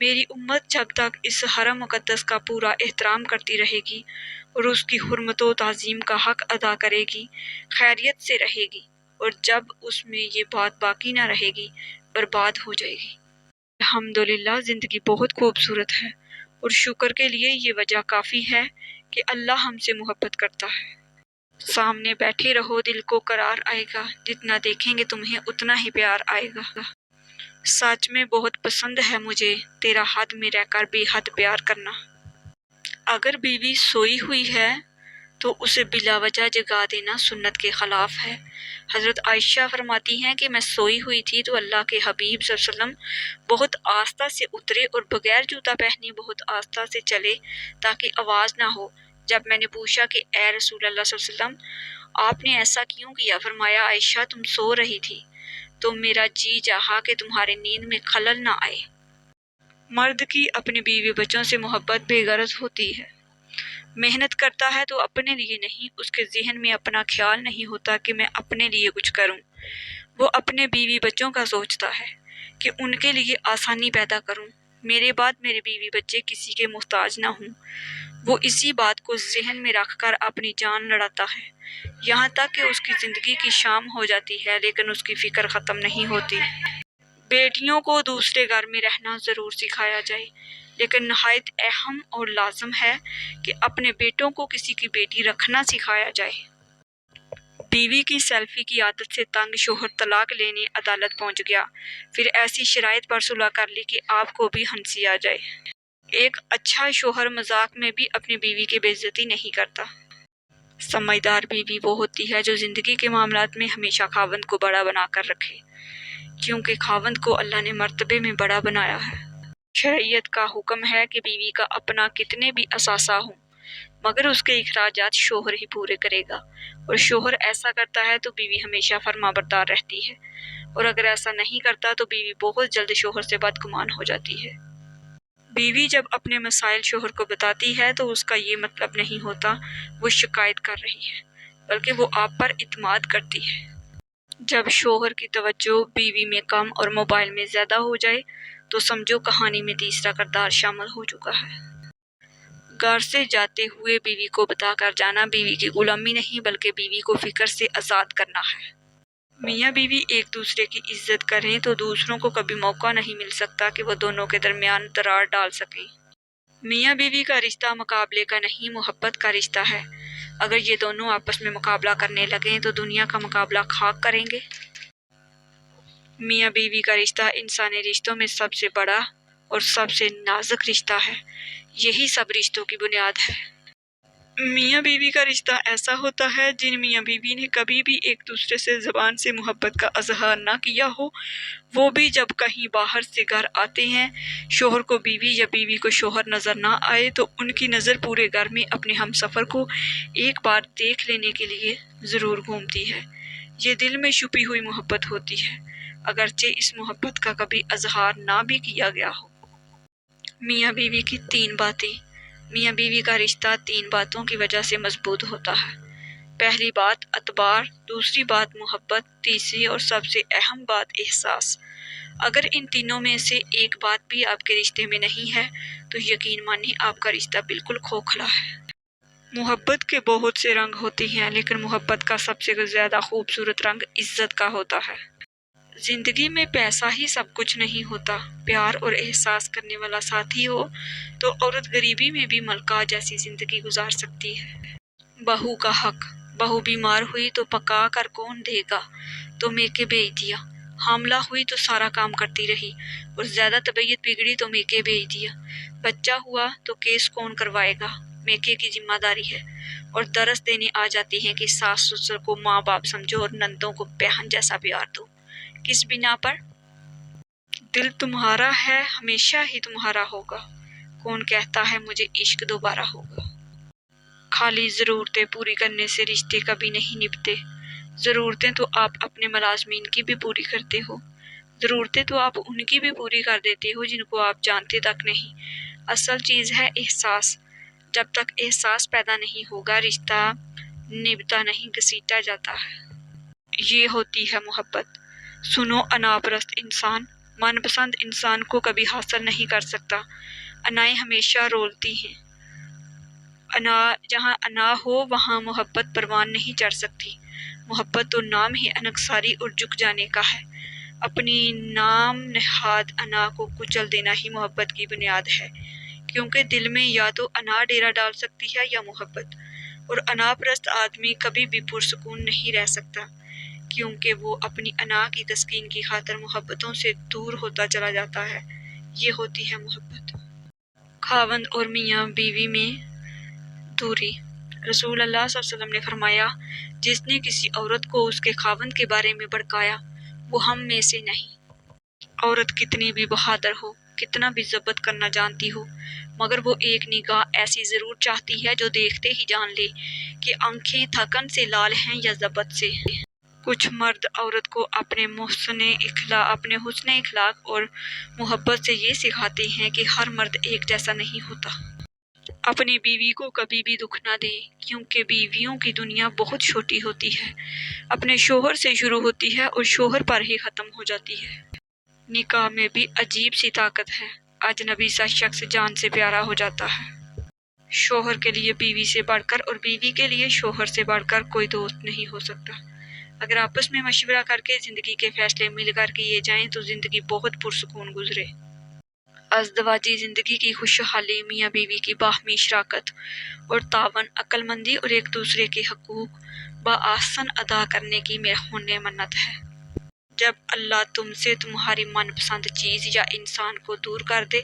میری امت جب تک اس حرم مقدس کا پورا احترام کرتی رہے گی اور اس کی حرمت و تعظیم کا حق ادا کرے گی، خیریت سے رہے گی، اور جب اس میں یہ بات باقی نہ رہے گی، برباد ہو جائے گی۔ الحمدللہ زندگی بہت خوبصورت ہے، اور شکر کے لیے یہ وجہ کافی ہے کہ اللہ ہم سے محبت کرتا ہے۔ سامنے بیٹھے رہو، دل کو قرار آئے گا، جتنا دیکھیں گے تمہیں اتنا ہی پیار آئے گا۔ سچ میں بہت پسند ہے مجھے تیرا حد میں رہ کر بے حد پیار کرنا۔ اگر بیوی سوئی ہوئی ہے تو اسے بلا وجہ جگا دینا سنت کے خلاف ہے۔ حضرت عائشہ فرماتی ہیں کہ میں سوئی ہوئی تھی تو اللہ کے حبیب صلی اللہ علیہ وسلم بہت آہستہ سے اترے اور بغیر جوتا پہنے بہت آہستہ سے چلے تاکہ آواز نہ ہو۔ جب میں نے پوچھا کہ اے رسول اللہ صلی اللہ علیہ وسلم، آپ نے ایسا کیوں کیا؟ فرمایا، عائشہ تم سو رہی تھی تو میرا جی چاہا کہ تمہاری نیند میں خلل نہ آئے۔ مرد کی اپنے بیوی بچوں سے محبت بے غرض ہوتی ہے، محنت کرتا ہے تو اپنے لیے نہیں، اس کے ذہن میں اپنا خیال نہیں ہوتا کہ میں اپنے لیے کچھ کروں۔ وہ اپنے بیوی بچوں کا سوچتا ہے کہ ان کے لیے آسانی پیدا کروں، میرے بعد میرے بیوی بچے کسی کے محتاج نہ ہوں۔ وہ اسی بات کو ذہن میں رکھ کر اپنی جان لڑاتا ہے، یہاں تک کہ اس کی زندگی کی شام ہو جاتی ہے لیکن اس کی فکر ختم نہیں ہوتی۔ بیٹیوں کو دوسرے گھر میں رہنا ضرور سکھایا جائے، لیکن نہایت اہم اور لازم ہے کہ اپنے بیٹوں کو کسی کی بیٹی رکھنا سکھایا جائے۔ بیوی کی سیلفی کی عادت سے تنگ شوہر طلاق لینے عدالت پہنچ گیا، پھر ایسی شرائط پر صلح کر لی کہ آپ کو بھی ہنسی آ جائے۔ ایک اچھا شوہر مذاق میں بھی اپنی بیوی کی بے عزتی نہیں کرتا۔ سمجھدار بیوی وہ ہوتی ہے جو زندگی کے معاملات میں ہمیشہ خاوند کو بڑا بنا کر رکھے، کیونکہ خاوند کو اللہ نے مرتبے میں بڑا بنایا ہے۔ شریعت کا حکم ہے کہ بیوی کا اپنا کتنے بھی اثاثہ ہوں مگر اس کے اخراجات شوہر ہی پورے کرے گا، اور شوہر ایسا کرتا ہے تو بیوی ہمیشہ فرمانبردار رہتی ہے، اور اگر ایسا نہیں کرتا تو بیوی بہت جلد شوہر سے بدگمان ہو جاتی ہے۔ بیوی جب اپنے مسائل شوہر کو بتاتی ہے تو اس کا یہ مطلب نہیں ہوتا وہ شکایت کر رہی ہے، بلکہ وہ آپ پر اعتماد کرتی ہے۔ جب شوہر کی توجہ بیوی میں کم اور موبائل میں زیادہ ہو جائے تو سمجھو کہانی میں تیسرا کردار شامل ہو چکا ہے۔ گھر سے جاتے ہوئے بیوی کو بتا کر جانا بیوی کی غلامی نہیں بلکہ بیوی کو فکر سے آزاد کرنا ہے۔ میاں بیوی ایک دوسرے کی عزت کریں تو دوسروں کو کبھی موقع نہیں مل سکتا کہ وہ دونوں کے درمیان درار ڈال سکیں۔ میاں بیوی کا رشتہ مقابلے کا نہیں، محبت کا رشتہ ہے۔ اگر یہ دونوں آپس میں مقابلہ کرنے لگیں تو دنیا کا مقابلہ خاک کریں گے۔ میاں بیوی کا رشتہ انسانی رشتوں میں سب سے بڑا اور سب سے نازک رشتہ ہے، یہی سب رشتوں کی بنیاد ہے۔ میاں بیوی کا رشتہ ایسا ہوتا ہے جن میاں بیوی نے کبھی بھی ایک دوسرے سے زبان سے محبت کا اظہار نہ کیا ہو، وہ بھی جب کہیں باہر سے گھر آتے ہیں، شوہر کو بیوی یا بیوی کو شوہر نظر نہ آئے تو ان کی نظر پورے گھر میں اپنے ہم سفر کو ایک بار دیکھ لینے کے لیے ضرور گھومتی ہے۔ یہ دل میں چھپی ہوئی محبت ہوتی ہے، اگرچہ اس محبت کا کبھی اظہار نہ بھی کیا گیا ہو۔ میاں بیوی کی 3 باتیں۔ میاں بیوی کا رشتہ 3 باتوں کی وجہ سے مضبوط ہوتا ہے۔ پہلی بات اعتبار، دوسری بات محبت، تیسری اور سب سے اہم بات احساس۔ اگر ان تینوں میں سے ایک بات بھی آپ کے رشتے میں نہیں ہے تو یقین مانیں آپ کا رشتہ بالکل کھوکھلا ہے۔ محبت کے بہت سے رنگ ہوتے ہیں لیکن محبت کا سب سے زیادہ خوبصورت رنگ عزت کا ہوتا ہے۔ زندگی میں پیسہ ہی سب کچھ نہیں ہوتا، پیار اور احساس کرنے والا ساتھی ہو تو عورت غریبی میں بھی ملکہ جیسی زندگی گزار سکتی ہے۔ بہو کا حق۔ بہو بیمار ہوئی تو پکا کر کون دے گا تو میکے بھیج دیا، حاملہ ہوئی تو سارا کام کرتی رہی اور زیادہ طبیعت بگڑی تو میکے بھیج دیا، بچہ ہوا تو کیس کون کروائے گا، میکے کی ذمہ داری ہے، اور درس دینے آ جاتی ہیں کہ ساس سسر کو ماں باپ سمجھو اور نندوں کو بہن جیسا پیار دو۔ کس بنا پر؟ دل تمہارا ہے ہمیشہ ہی تمہارا ہوگا، کون کہتا ہے مجھے عشق دوبارہ ہوگا۔ خالی ضرورتیں پوری کرنے سے رشتے کبھی نہیں نبھتے، ضرورتیں تو آپ اپنے ملازمین کی بھی پوری کرتے ہو، ضرورتیں تو آپ ان کی بھی پوری کر دیتے ہو جن کو آپ جانتے تک نہیں۔ اصل چیز ہے احساس، جب تک احساس پیدا نہیں ہوگا رشتہ نبھتا نہیں، گھسیٹا جاتا ہے۔ یہ ہوتی ہے محبت۔ سنو انا پرست انسان، من پسند انسان کو کبھی حاصل نہیں کر سکتا۔ انائیں ہمیشہ رولتی ہیں۔ جہاں انا ہو وہاں محبت پروان نہیں چڑھ سکتی۔ محبت تو نام ہی انکساری اور جھک جانے کا ہے۔ اپنی نام نہاد انا کو کچل دینا ہی محبت کی بنیاد ہے، کیونکہ دل میں یا تو انا ڈیرا ڈال سکتی ہے یا محبت، اور انا پرست آدمی کبھی بھی پرسکون نہیں رہ سکتا، کیونکہ وہ اپنی انا کی تسکین کی خاطر محبتوں سے دور ہوتا چلا جاتا ہے۔ یہ ہوتی ہے محبت۔ خاوند اور میاں بیوی میں دوری۔ رسول اللہ صلی اللہ علیہ وسلم نے فرمایا، جس نے کسی عورت کو اس کے خاوند کے بارے میں بھڑکایا وہ ہم میں سے نہیں۔ عورت کتنی بھی بہادر ہو، کتنا بھی ضبط کرنا جانتی ہو، مگر وہ ایک نگاہ ایسی ضرور چاہتی ہے جو دیکھتے ہی جان لے کہ آنکھیں تھکن سے لال ہیں یا ضبط سے۔ کچھ مرد عورت کو اپنے حسن اخلاق اور محبت سے یہ سکھاتے ہیں کہ ہر مرد ایک جیسا نہیں ہوتا۔ اپنی بیوی کو کبھی بھی دکھ نہ دیں، کیونکہ بیویوں کی دنیا بہت چھوٹی ہوتی ہے، اپنے شوہر سے شروع ہوتی ہے اور شوہر پر ہی ختم ہو جاتی ہے۔ نکاح میں بھی عجیب سی طاقت ہے، اجنبی سا شخص جان سے پیارا ہو جاتا ہے۔ شوہر کے لیے بیوی سے بڑھ کر اور بیوی کے لیے شوہر سے بڑھ کر کوئی دوست نہیں ہو سکتا۔ اگر آپس میں مشورہ کر کے زندگی کے فیصلے مل کر کیے جائیں تو زندگی بہت پرسکون گزرے۔ ازدواجی زندگی کی خوشحالی میاں بیوی کی باہمی شراکت اور تعاون، عقل مندی اور ایک دوسرے کے حقوق بآحسن ادا کرنے کی میخون منت ہے۔ جب اللہ تم سے تمہاری من پسند چیز یا انسان کو دور کر دے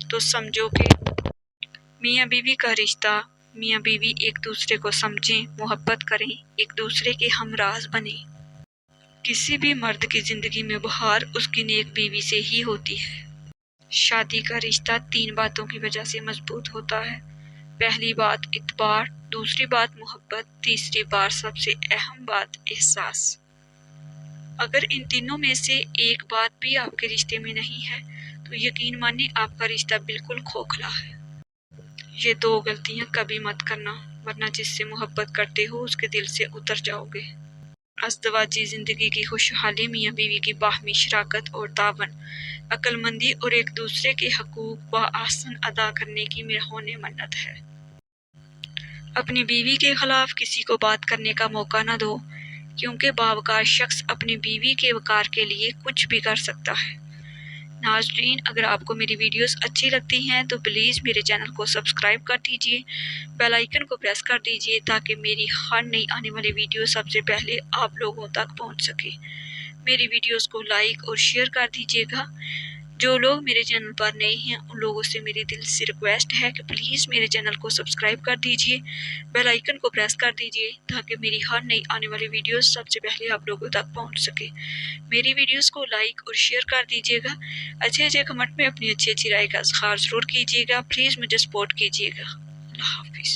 تو سمجھو کہ میاں بیوی کا رشتہ، میاں بیوی ایک دوسرے کو سمجھیں، محبت کریں، ایک دوسرے کے ہمراز بنیں۔ کسی بھی مرد کی زندگی میں بہار اس کی نیک بیوی سے ہی ہوتی ہے۔ شادی کا رشتہ 3 باتوں کی وجہ سے مضبوط ہوتا ہے۔ پہلی بات اعتبار، دوسری بات محبت، تیسری بات سب سے اہم بات احساس۔ اگر ان تینوں میں سے ایک بات بھی آپ کے رشتے میں نہیں ہے تو یقین مانیں آپ کا رشتہ بالکل کھوکھلا ہے۔ یہ 2 غلطیاں کبھی مت کرنا، ورنہ جس سے محبت کرتے ہو اس کے دل سے اتر جاؤ گے۔ ازدواجی زندگی کی خوشحالی میاں بیوی کی باہمی شراکت اور تعاون، عقل مندی اور ایک دوسرے کے حقوق بآحسن ادا کرنے کی میخون منت ہے۔ اپنی بیوی کے خلاف کسی کو بات کرنے کا موقع نہ دو، کیونکہ باوقار شخص اپنی بیوی کے وقار کے لیے کچھ بھی کر سکتا ہے۔ ناظرین، اگر آپ کو میری ویڈیوز اچھی لگتی ہیں تو پلیز میرے چینل کو سبسکرائب کر دیجئے، بیل آئیکن کو پریس کر دیجئے تاکہ میری ہر نئی آنے والی ویڈیو سب سے پہلے آپ لوگوں تک پہنچ سکے۔ میری ویڈیوز کو لائک اور شیئر کر دیجئے گا۔ جو لوگ میرے چینل پر نئے ہیں ان لوگوں سے میری دل سے ریکویسٹ ہے کہ پلیز میرے چینل کو سبسکرائب کر دیجئے، بیل آئیکن کو پریس کر دیجئے تاکہ میری ہر نئی آنے والی ویڈیوز سب سے پہلے آپ لوگوں تک پہنچ سکے۔ میری ویڈیوز کو لائک اور شیئر کر دیجئے گا۔ اچھے کمنٹ میں اپنی اچھی رائے کا اظہار ضرور کیجئے گا۔ پلیز مجھے سپورٹ کیجئے گا۔ اللہ حافظ۔